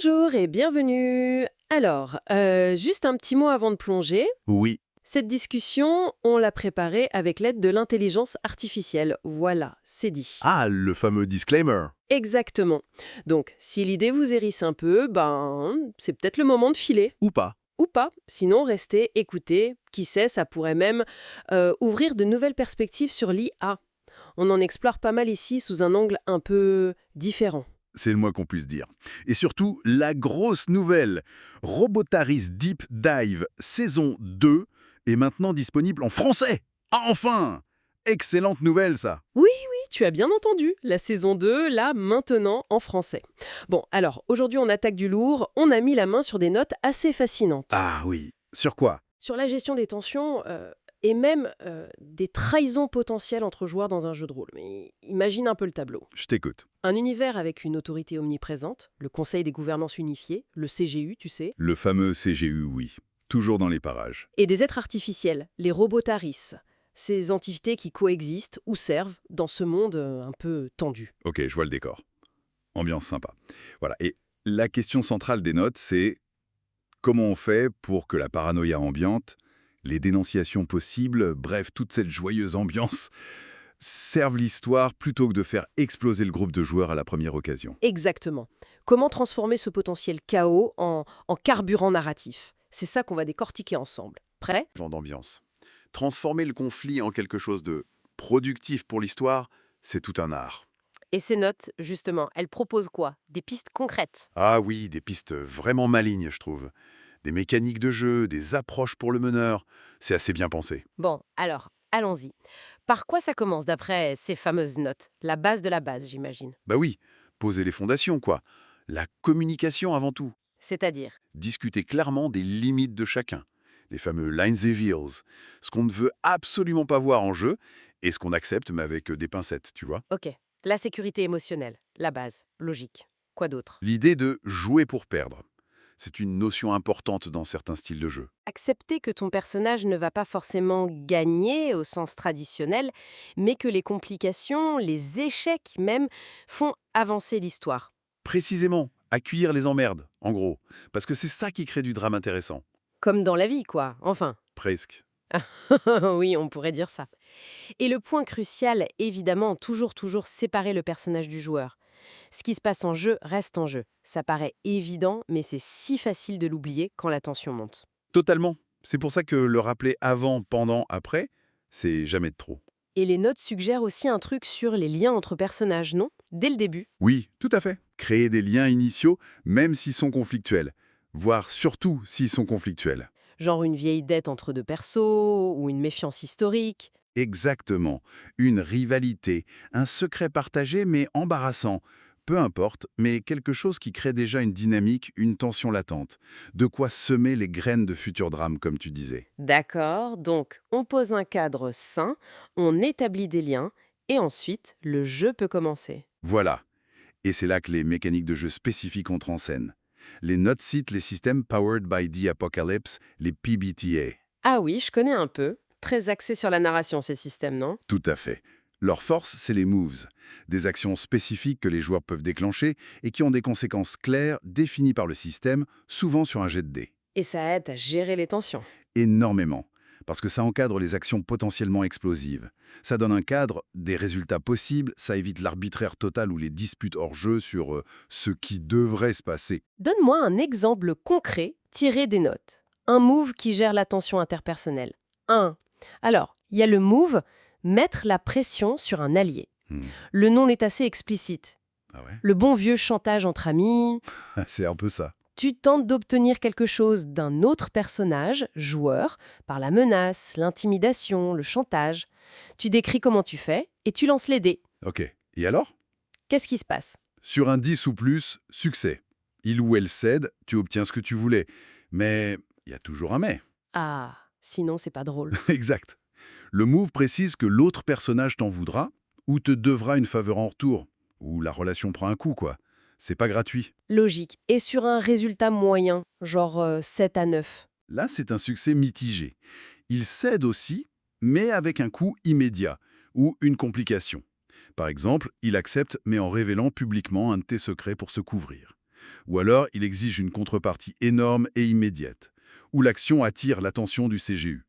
Bonjour et bienvenue. Alors, juste un petit mot avant de plonger. Oui, Cette discussion, on l'a préparée avec l'aide de l'intelligence artificielle. Voilà, c'est dit. ah, le fameux disclaimer. Exactement. Donc, si l'idée vous hérisse un peu, c'est peut-être le moment de filer. Ou pas. Ou pas. Sinon, restez, écoutez. Qui sait, ça pourrait même ouvrir de nouvelles perspectives sur l'IA. On en explore pas mal ici sous un angle un peu différent. C'est le moins qu'on puisse dire. Et surtout, la grosse nouvelle. Robotaris Deep Dive saison 2 est maintenant disponible en français. Ah, enfin! Excellente nouvelle, ça. Oui, tu as bien entendu, la saison 2, là, maintenant, en français. Bon, alors, aujourd'hui, on attaque du lourd, on a mis la main sur des notes assez fascinantes. Ah oui. Sur quoi? Sur la gestion des tensions, et même des trahisons potentielles entre joueurs dans un jeu de rôle. Mais imagine un peu le tableau. Je t'écoute. Un univers avec une autorité omniprésente, le Conseil des gouvernances unifiées, le CGU, tu sais, Le fameux CGU, oui. Toujours dans les parages. et des êtres artificiels, les robotaris, ces entités qui coexistent ou servent dans ce monde un peu tendu. Ok, je vois le décor. Ambiance sympa. Voilà. Et la question centrale des notes, c'est comment on fait pour que la paranoïa ambiante, les dénonciations possibles, bref, toute cette joyeuse ambiance, servent l'histoire plutôt que de faire exploser le groupe de joueurs à la première occasion. Exactement. Comment transformer ce potentiel chaos en carburant narratif? C'est ça qu'on va décortiquer ensemble. Prêt? Genre d'ambiance. Transformer le conflit en quelque chose de productif pour l'histoire, c'est tout un art. Et ces notes, justement, elles proposent quoi? Des pistes concrètes. Ah oui, des pistes vraiment malignes, je trouve. Des mécaniques de jeu, des approches pour le meneur, c'est assez bien pensé. Bon, alors, allons-y. Par quoi ça commence d'après ces fameuses notes? La base de la base, j'imagine. Bah oui, poser les fondations, quoi. La communication avant tout. C'est-à-dire? Discuter clairement des limites de chacun. Les fameux lines reveals. Ce qu'on ne veut absolument pas voir en jeu et ce qu'on accepte mais avec des pincettes, tu vois. Ok. La sécurité émotionnelle, la base, logique. Quoi d'autre? L'idée de jouer pour perdre. C'est une notion importante dans certains styles de jeu. Accepter que ton personnage ne va pas forcément gagner au sens traditionnel, mais que les complications, les échecs même, font avancer l'histoire. Précisément, accueillir les emmerdes, en gros. Parce que c'est ça qui crée du drame intéressant. Comme dans la vie, quoi. Enfin. Presque. Oui, on pourrait dire ça. Et le point crucial, évidemment, toujours séparer le personnage du joueur. Ce qui se passe en jeu reste en jeu. Ça paraît évident, mais c'est si facile de l'oublier quand la tension monte. Totalement. C'est pour ça que le rappeler avant, pendant, après, c'est jamais de trop. Et les notes suggèrent aussi un truc sur les liens entre personnages, non? Dès le début. Oui, tout à fait. Créer des liens initiaux, même s'ils sont conflictuels. Voire surtout s'ils sont conflictuels. Genre une vieille dette entre deux persos, ou une méfiance historique. Exactement. Une rivalité, un secret partagé mais embarrassant. Peu importe, mais quelque chose qui crée déjà une dynamique, une tension latente. De quoi semer les graines de futurs drames, comme tu disais. D'accord, donc on pose un cadre sain, on établit des liens, et ensuite le jeu peut commencer. Voilà. Et c'est là que les mécaniques de jeu spécifiques entrent en scène. Les notes citent les systèmes Powered by the Apocalypse, les PBTA. Ah oui, je connais un peu. Très axé sur la narration, ces systèmes, non? Tout à fait. Leur force, c'est les moves, des actions spécifiques que les joueurs peuvent déclencher et qui ont des conséquences claires définies par le système, souvent sur un jet de dés. Et ça aide à gérer les tensions. Énormément, parce que ça encadre les actions potentiellement explosives. Ça donne un cadre, des résultats possibles, ça évite l'arbitraire total ou les disputes hors jeu sur ce qui devrait se passer. Donne-moi un exemple concret tiré des notes. Un move qui gère la tension interpersonnelle. Alors, il y a le move mettre la pression sur un allié. Hmm. Le nom est assez explicite. Ah ouais. Le bon vieux chantage entre amis. C'est un peu ça. Tu tentes d'obtenir quelque chose d'un autre personnage, joueur, par la menace, l'intimidation, le chantage. Tu décris comment tu fais et tu lances les dés. Ok. Et alors? Qu'est-ce qui se passe? Sur un 10 ou plus, succès. Il ou elle cède, tu obtiens ce que tu voulais. Mais il y a toujours un mais. Ah, sinon c'est pas drôle. Exact. Le move précise que l'autre personnage t'en voudra ou te devra une faveur en retour. Ou la relation prend un coup, quoi. C'est pas gratuit. Logique. Et sur un résultat moyen, genre 7 à 9. Là, c'est un succès mitigé. Il cède aussi, mais avec un coût immédiat ou une complication. Par exemple, il accepte, mais en révélant publiquement un de tes secrets pour se couvrir. Ou alors, il exige une contrepartie énorme et immédiate, où l'action attire l'attention du CGU.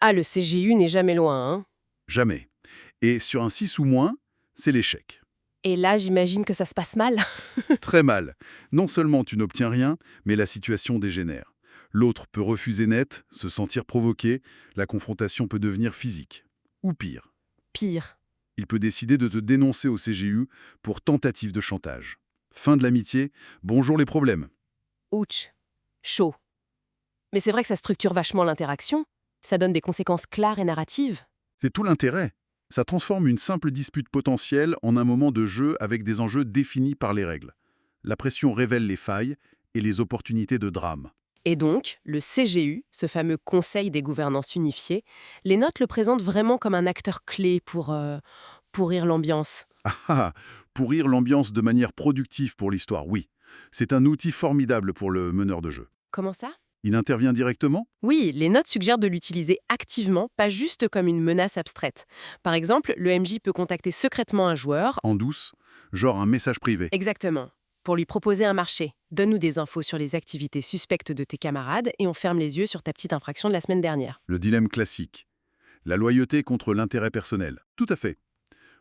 Ah, le CGU n'est jamais loin, hein. Jamais. Et sur un 6 ou moins, c'est l'échec. Et là, j'imagine que ça se passe mal. Très mal. Non seulement tu n'obtiens rien, mais la situation dégénère. L'autre peut refuser net, se sentir provoqué, la confrontation peut devenir physique. Ou pire, Pire. il peut décider de te dénoncer au CGU pour tentative de chantage. Fin de l'amitié, bonjour les problèmes. Ouch. Chaud. Mais c'est vrai que ça structure vachement l'interaction. Ça donne des conséquences claires et narratives. C'est tout l'intérêt. Ça transforme une simple dispute potentielle en un moment de jeu avec des enjeux définis par les règles. La pression révèle les failles et les opportunités de drame. Et donc, le CGU, ce fameux Conseil des gouvernances unifiées, les notes le présentent vraiment comme un acteur clé pour pourrir l'ambiance. Ah ah, pourrir l'ambiance de manière productive pour l'histoire, oui. C'est un outil formidable pour le meneur de jeu. Comment ça? Il intervient directement? Oui, les notes suggèrent de l'utiliser activement, pas juste comme une menace abstraite. Par exemple, le MJ peut contacter secrètement un joueur. En douce, genre un message privé. Exactement. Pour lui proposer un marché. Donne-nous des infos sur les activités suspectes de tes camarades et on ferme les yeux sur ta petite infraction de la semaine dernière. Le dilemme classique. La loyauté contre l'intérêt personnel. Tout à fait.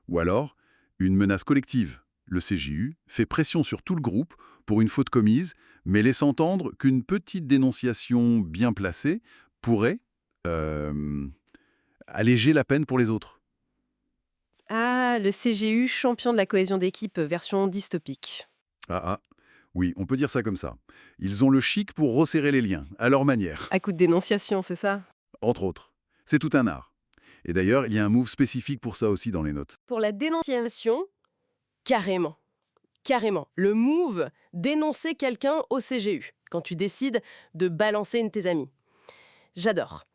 Ou alors, une menace collective. Le CJU fait pression sur tout le groupe pour une faute commise, mais laisse entendre qu'une petite dénonciation bien placée pourrait alléger la peine pour les autres. Ah, le CGU, champion de la cohésion d'équipe, version dystopique. Ah ah, oui, on peut dire ça comme ça. Ils ont le chic pour resserrer les liens, à leur manière, À coup de dénonciation, c'est ça? entre autres. C'est tout un art. Et d'ailleurs, il y a un move spécifique pour ça aussi dans les notes. Pour la dénonciation, carrément. Carrément. Le move, dénoncer quelqu'un au CGU, quand tu décides de balancer une de tes amies. J'adore.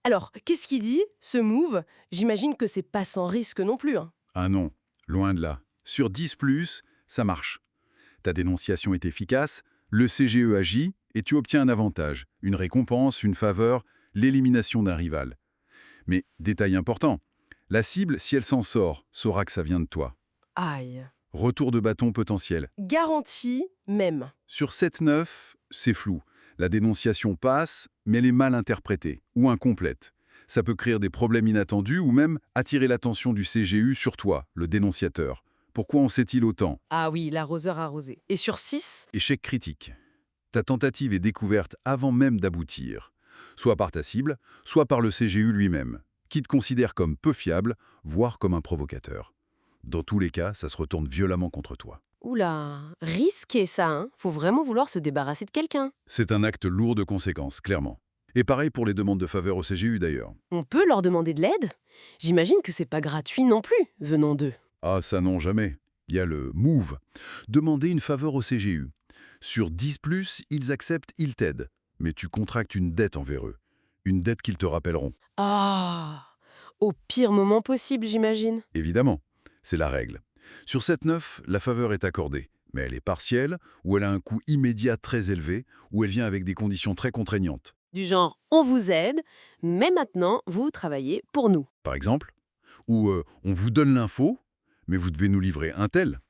Alors, qu'est-ce qu'il dit, ce move? J'imagine que c'est pas sans risque non plus, hein. Ah non, loin de là. Sur 10+, ça marche. Ta dénonciation est efficace, le CGE agit et tu obtiens un avantage, une récompense, une faveur, l'élimination d'un rival. Mais, détail important, la cible, si elle s'en sort, saura que ça vient de toi. Aïe. Retour de bâton potentiel. Garantie même. Sur 7-9, c'est flou. La dénonciation passe, mais elle est mal interprétée ou incomplète. Ça peut créer des problèmes inattendus ou même attirer l'attention du CGU sur toi, le dénonciateur. Pourquoi en sait-il autant? Ah oui, l'arroseur arrosé. Et sur 6? Échec critique. Ta tentative est découverte avant même d'aboutir, soit par ta cible, soit par le CGU lui-même, qui te considère comme peu fiable, voire comme un provocateur. Dans tous les cas, ça se retourne violemment contre toi. Oula, risqué ça, hein. Faut vraiment vouloir se débarrasser de quelqu'un. C'est un acte lourd de conséquences, clairement. Et pareil pour les demandes de faveur au CGU d'ailleurs. On peut leur demander de l'aide? J'imagine que c'est pas gratuit non plus, venant d'eux. Ah ça non, jamais. Il y a le move. Demander une faveur au CGU. Sur 10+, ils acceptent, ils t'aident. Mais tu contractes une dette envers eux. Une dette qu'ils te rappelleront. Ah, au pire moment possible, j'imagine. Évidemment, c'est la règle. Sur 7-9, la faveur est accordée. Mais elle est partielle, ou elle a un coût immédiat très élevé, ou elle vient avec des conditions très contraignantes. Du genre, on vous aide, mais maintenant, vous travaillez pour nous. Par exemple, ou on vous donne l'info, mais vous devez nous livrer un tel.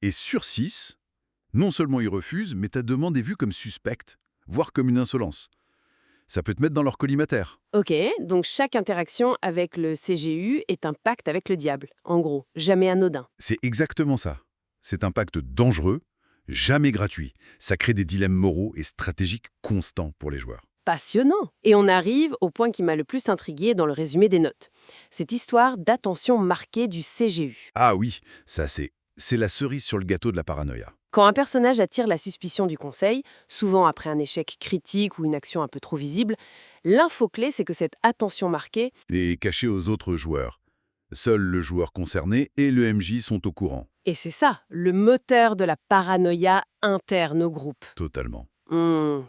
Et sur 6, non seulement ils refusent, mais ta demande est vue comme suspecte, voire comme une insolence. Ça peut te mettre dans leur collimataire. Ok, donc chaque interaction avec le CGU est un pacte avec le diable. En gros, jamais anodin. C'est exactement ça. C'est un pacte dangereux, jamais gratuit. Ça crée des dilemmes moraux et stratégiques constants pour les joueurs. Passionnant. Et on arrive au point qui m'a le plus intrigué dans le résumé des notes. Cette histoire d'attention marquée du CGU. Ah oui, ça c'est la cerise sur le gâteau de la paranoïa. Quand un personnage attire la suspicion du conseil, souvent après un échec critique ou une action un peu trop visible, l'info clé, c'est que cette attention marquée, Et caché aux autres joueurs. Seul le joueur concerné et le MJ sont au courant. et c'est ça, le moteur de la paranoïa interne au groupe. Totalement.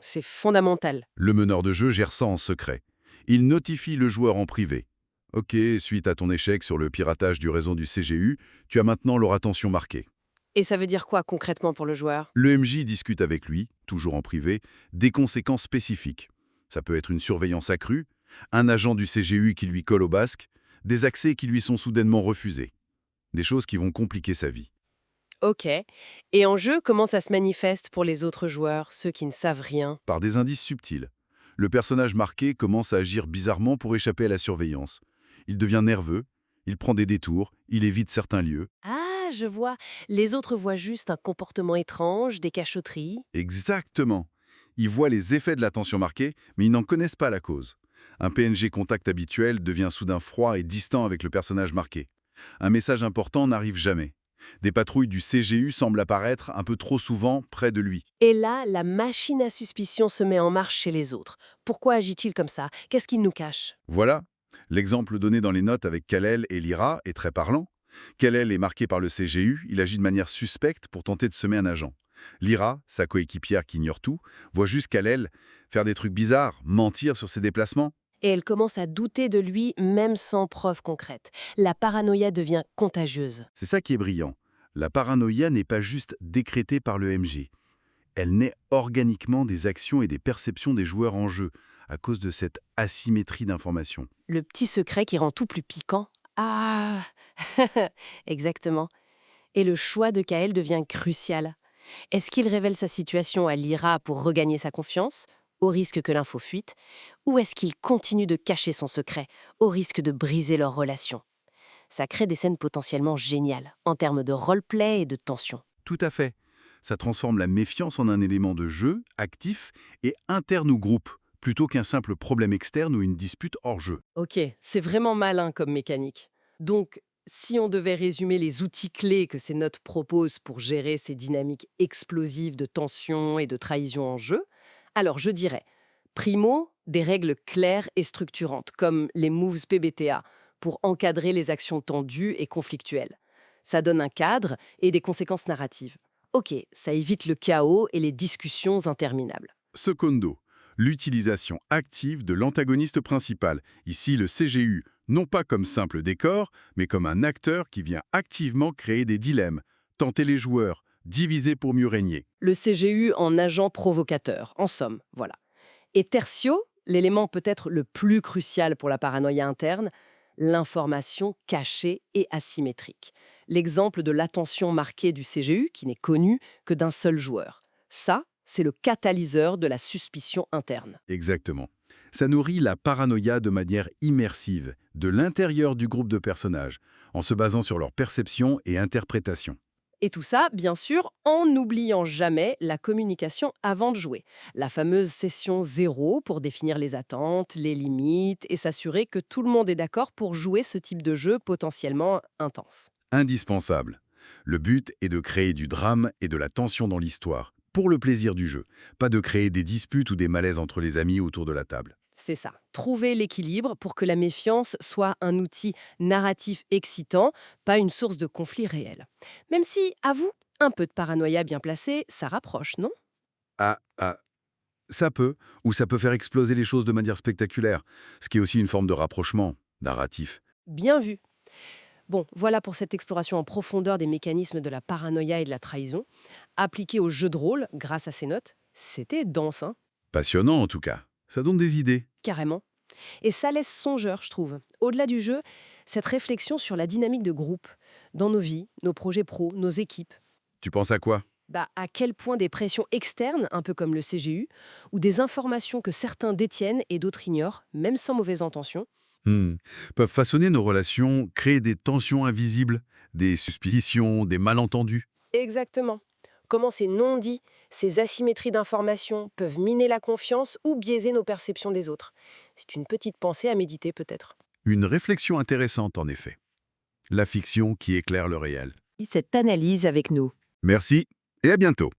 C'est fondamental. Le meneur de jeu gère ça en secret. Il notifie le joueur en privé. Ok, suite à ton échec sur le piratage du réseau du CGU, tu as maintenant leur attention marquée. Et ça veut dire quoi concrètement pour le joueur? Le MJ discute avec lui, toujours en privé, des conséquences spécifiques. Ça peut être une surveillance accrue, un agent du CGU qui lui colle au basque, des accès qui lui sont soudainement refusés. Des choses qui vont compliquer sa vie. Ok. Et en jeu, comment ça se manifeste pour les autres joueurs, ceux qui ne savent rien? Par des indices subtils. Le personnage marqué commence à agir bizarrement pour échapper à la surveillance. Il devient nerveux, il prend des détours, il évite certains lieux. Ah, je vois. Les autres voient juste un comportement étrange, des cachotteries. Exactement. Ils voient les effets de l'attention marquée, mais ils n'en connaissent pas la cause. Un PNG contact habituel devient soudain froid et distant avec le personnage marqué. Un message important n'arrive jamais. Des patrouilles du CGU semblent apparaître un peu trop souvent près de lui. Et là, la machine à suspicion se met en marche chez les autres. Pourquoi agit-il comme ça? Qu'est-ce qu'il nous cache? Voilà. L'exemple donné dans les notes avec Kal-El et Lyra est très parlant. Kal-El est marqué par le CGU, il agit de manière suspecte pour tenter de semer un agent. Lyra, sa coéquipière qui ignore tout, voit juste Kal-El faire des trucs bizarres, mentir sur ses déplacements. Et elle commence à douter de lui, même sans preuve concrète. La paranoïa devient contagieuse. C'est ça qui est brillant. La paranoïa n'est pas juste décrétée par le MJ. Elle naît organiquement des actions et des perceptions des joueurs en jeu, à cause de cette asymétrie d'information. Le petit secret qui rend tout plus piquant. Ah, exactement. Et le choix de Kael devient crucial. Est-ce qu'il révèle sa situation à Lyra pour regagner sa confiance, au risque que l'info fuite, ou est-ce qu'il continue de cacher son secret, au risque de briser leur relation? Ça crée des scènes potentiellement géniales, en termes de roleplay et de tension. Tout à fait. Ça transforme la méfiance en un élément de jeu, actif et interne au groupe, plutôt qu'un simple problème externe ou une dispute hors jeu. Ok, c'est vraiment malin comme mécanique. Donc, si on devait résumer les outils clés que ces notes proposent pour gérer ces dynamiques explosives de tension et de trahison en jeu, alors je dirais, primo, des règles claires et structurantes, comme les moves PBTA, pour encadrer les actions tendues et conflictuelles. Ça donne un cadre et des conséquences narratives. Ok, ça évite le chaos et les discussions interminables. Secondo, l'utilisation active de l'antagoniste principal, ici le CGU, non pas comme simple décor, mais comme un acteur qui vient activement créer des dilemmes, tenter les joueurs, diviser pour mieux régner. Le CGU en agent provocateur, en somme, voilà. Et tertio, l'élément peut-être le plus crucial pour la paranoïa interne, l'information cachée et asymétrique. L'exemple de l'attention marquée du CGU qui n'est connu que d'un seul joueur. Ça, c'est le catalyseur de la suspicion interne. Exactement. Ça nourrit la paranoïa de manière immersive, de l'intérieur du groupe de personnages, en se basant sur leur perception et interprétation. Et tout ça, bien sûr, en n'oubliant jamais la communication avant de jouer. La fameuse session zéro pour définir les attentes, les limites et s'assurer que tout le monde est d'accord pour jouer ce type de jeu potentiellement intense. Indispensable. Le but est de créer du drame et de la tension dans l'histoire, pour le plaisir du jeu, pas de créer des disputes ou des malaises entre les amis autour de la table. C'est ça. Trouver l'équilibre pour que la méfiance soit un outil narratif excitant, pas une source de conflit réel. Même si, à vous, un peu de paranoïa bien placée, ça rapproche, non? Ah, ça peut, ou ça peut faire exploser les choses de manière spectaculaire, ce qui est aussi une forme de rapprochement narratif. Bien vu. Bon, voilà pour cette exploration en profondeur des mécanismes de la paranoïa et de la trahison. Appliquée au jeu de rôle, grâce à ces notes, c'était dense, hein? Passionnant en tout cas. Ça donne des idées. Carrément. Et ça laisse songeur, je trouve. Au-delà du jeu, cette réflexion sur la dynamique de groupe, dans nos vies, nos projets pro, nos équipes. Tu penses à quoi? À quel point des pressions externes, un peu comme le CGU, ou des informations que certains détiennent et d'autres ignorent, même sans mauvaise intention, Hmm. Peuvent façonner nos relations, créer des tensions invisibles, des suspicions, des malentendus. Exactement. Comment ces non-dits, ces asymétries d'informations peuvent miner la confiance ou biaiser nos perceptions des autres? C'est une petite pensée à méditer peut-être. Une réflexion intéressante en effet. La fiction qui éclaire le réel. Cette analyse avec nous. Merci et à bientôt.